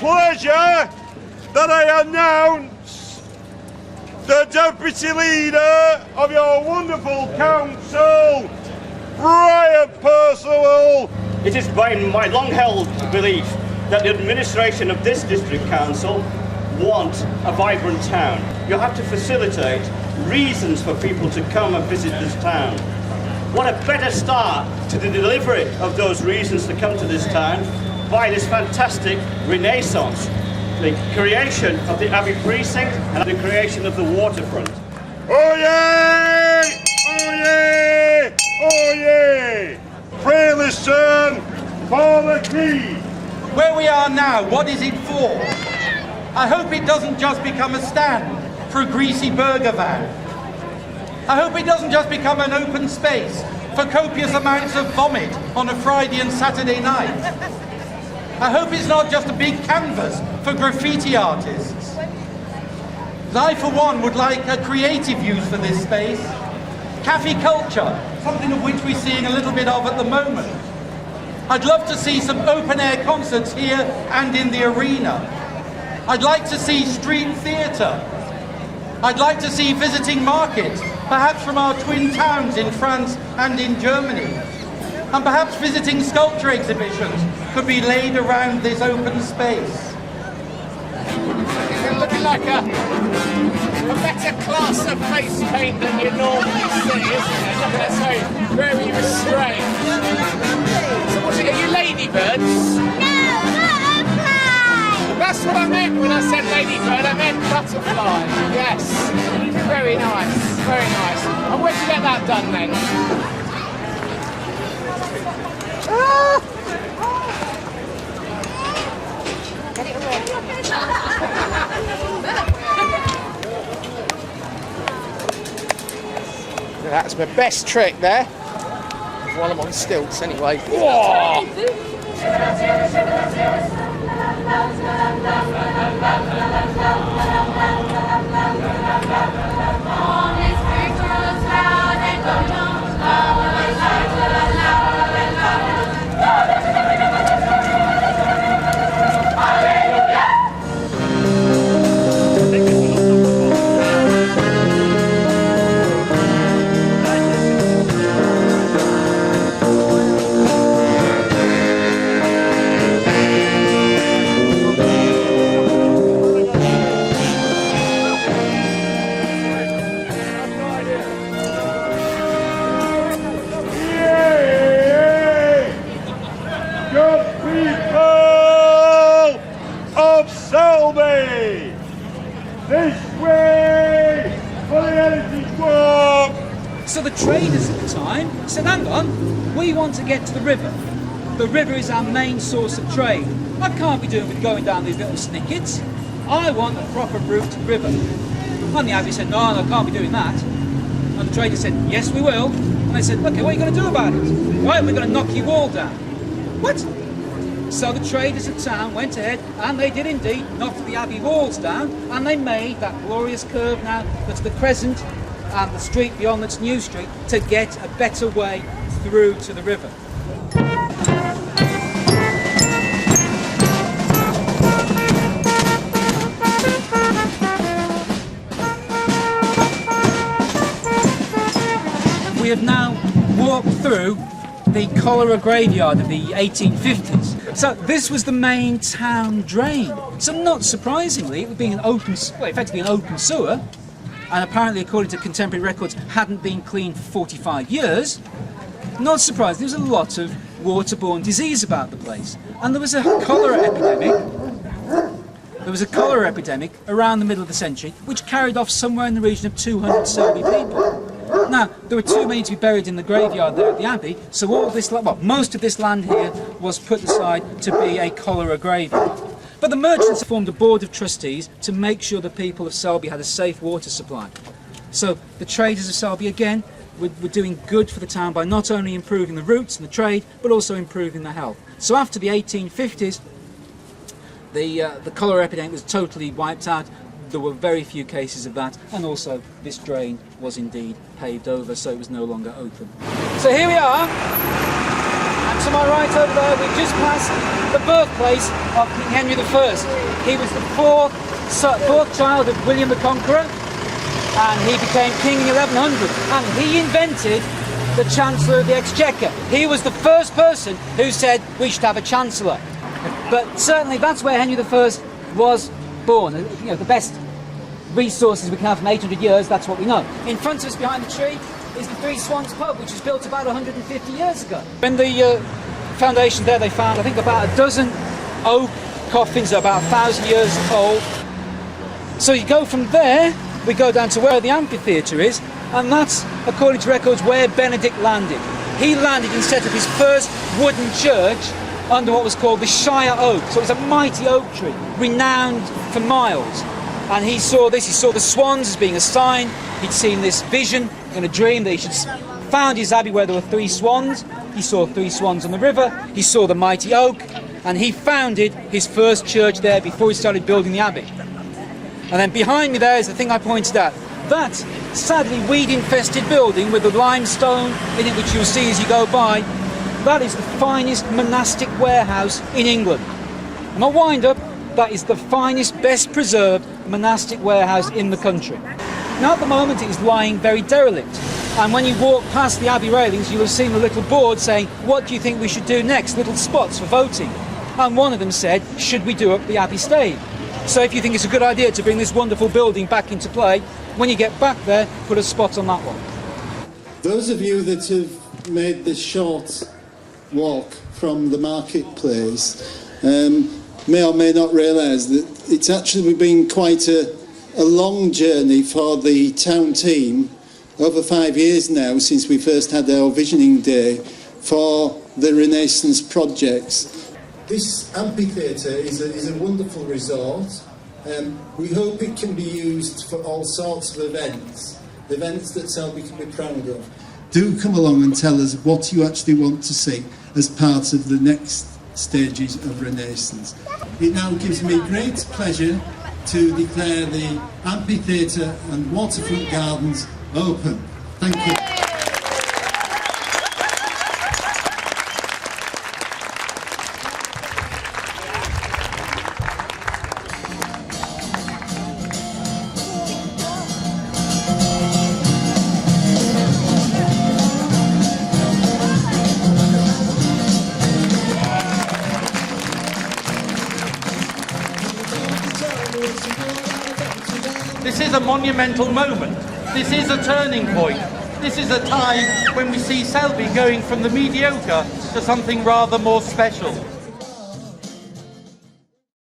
pleasure that I announce the Deputy Leader of your wonderful council, Brian Percival. It has been my long-held belief that the administration of this district council want a vibrant town. You have to facilitate reasons for people to come and visit this town. What a better start to the delivery of those reasons to come to this town by this fantastic renaissance, the creation of the Abbey Precinct and the creation of the waterfront. Oh yay! Oh yay! Oh yay! Pray listen for the key. Where we are now, what is it for? I hope it doesn't just become a stand for a greasy burger van. I hope it doesn't just become an open space for copious amounts of vomit on a Friday and Saturday night. I hope it's not just a big canvas for graffiti artists. I, for one, would like a creative use for this space. Cafe culture, something of which we're seeing a little bit of at the moment. I'd love to see some open-air concerts here and in the arena. I'd like to see street theatre. I'd like to see visiting markets, perhaps from our twin towns in France and in Germany. And perhaps visiting sculpture exhibitions could be laid around this open space. It's looking like a better class of face paint than you normally see, isn't it? Look at that, so very restrained. So what are you, ladybirds? That's what I meant when I said ladybird, I meant butterfly. Yes. Very nice, very nice. And where'd you get that done then? Get it away. That's my best trick there. While I'm on stilts anyway. Whoa! Selby! This way for the energy swap! So the traders at the time said, hang on, we want to get to the river. The river is our main source of trade. I can't be doing with going down these little snickets. I want a proper route to the river. And the Abbey said, no, I can't be doing that. And the traders said, yes, we will. And they said, okay, what are you going to do about it? Right, we're going to knock your wall down. What? So the traders of town went ahead, and they did indeed knock the Abbey walls down, and they made that glorious curve now that's the Crescent and the street beyond that's New Street to get a better way through to the river. We have now walked through the cholera graveyard of the 1850s. So this was the main town drain. So not surprisingly, it was being an open, well, effectively an open sewer, and apparently, according to contemporary records, hadn't been cleaned for 45 years. Not surprised, there was a lot of waterborne disease about the place. And there was a cholera epidemic. There was a cholera epidemic around the middle of the century, which carried off somewhere in the region of 200 Selby people. Now, there were too many to be buried in the graveyard there at the Abbey, so all this, well, most of this land here was put aside to be a cholera graveyard. But the merchants formed a board of trustees to make sure the people of Selby had a safe water supply. So the traders of Selby, again, were doing good for the town by not only improving the routes and the trade, but also improving the health. So after the 1850s, the cholera epidemic was totally wiped out. There were very few cases of that, and also this drain was indeed paved over, so it was no longer open. So here we are, and to my right over there, we've just passed the birthplace of King Henry I. He was the fourth child of William the Conqueror, and he became king in 1100, and he invented the Chancellor of the Exchequer. He was the first person who said we should have a Chancellor. But certainly that's where Henry I was born. You know, the best resources we can have from 800 years, that's what we know. In front of us behind the tree is the Three Swans pub, which was built about 150 years ago. In the foundation there, they found, I think, about a dozen oak coffins that are about 1,000 years old. So you go from there, we go down to where the amphitheatre is, and that's, according to records, where Benedict landed. He landed and set up his first wooden church under what was called the Shire Oak. So it was a mighty oak tree, renowned for miles. And he saw this, he saw the swans as being a sign. He'd seen this vision in a dream that he should found his abbey where there were 3 swans. He saw 3 swans on the river, he saw the mighty oak, and he founded his first church there before he started building the abbey. And then behind me there is the thing I pointed out. That sadly weed-infested building with the limestone in it, which you'll see as you go by, that is the finest monastic warehouse in England. And I'll wind up, that is the finest, best preserved monastic warehouse in the country. Now at the moment it is lying very derelict, and when you walk past the abbey railings you'll have seen a little board saying, what do you think we should do next? Little spots for voting. And one of them said, should we do up the abbey stage? So if you think it's a good idea to bring this wonderful building back into play, when you get back there, put a spot on that one. Those of you that have made this short walk from the marketplace may or may not realise that it's actually been quite a long journey for the town team, over 5 years now since we first had our visioning day for the Renaissance projects. This amphitheatre is a wonderful resort. We hope it can be used for all sorts of events that Selby can be proud of. Do come along and tell us what you actually want to see as part of the next stages of Renaissance. It now gives me great pleasure to declare the amphitheatre and waterfront gardens open. Thank you. This is a monumental moment. This is a turning point. This is a time when we see Selby going from the mediocre to something rather more special.